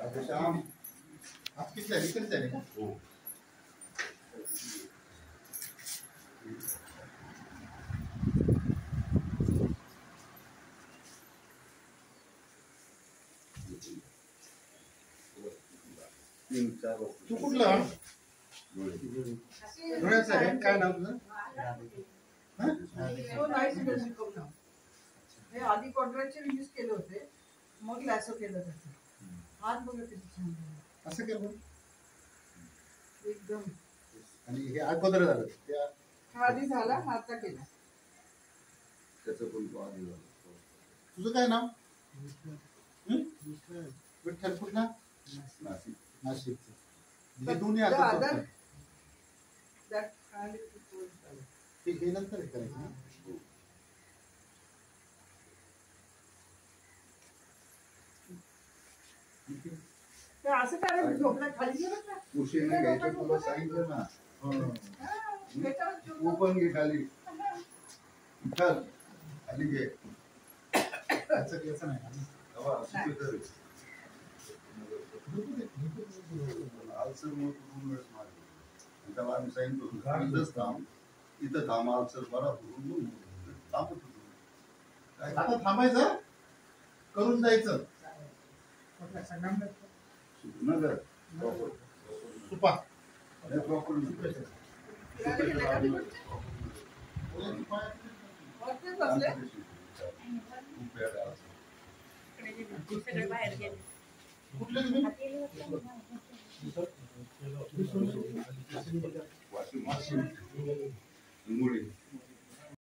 श्याम आप किती झाली किती झाली हो 3-4 तू कुठला डोळ्याचा आहे काय नाव तुझं तो नाही शिकवलं हे आधी कॉन्ट्रॅक्टचे यूज केले होते मग लॅसो केलं त्याचं हात बघा किती छान असं केलं एकदम आणि हे अगोदर झालं त्या आधी झाला आता केला त्याचं पण आधी झालं तुझं काय नाव विठ्ठल कुठला नाशिक नाशिकचं हे दोन्ही आता हे नंतर करायचं असं काय झोपला खाली गेलं का उशीने घ्यायचं तुला सांगितलं ना तू पण घे खाली चल खाली घे त्याचं घ्यायचं नाही आलसर मग त्याला आम्ही सांगितलं इथंच थांब इथं थांब आलसर बरा थांबत होतो आता थांबायचं करून जायचं नगर सुपा प्रॉपर बाहेर गेले कुठले तुम्ही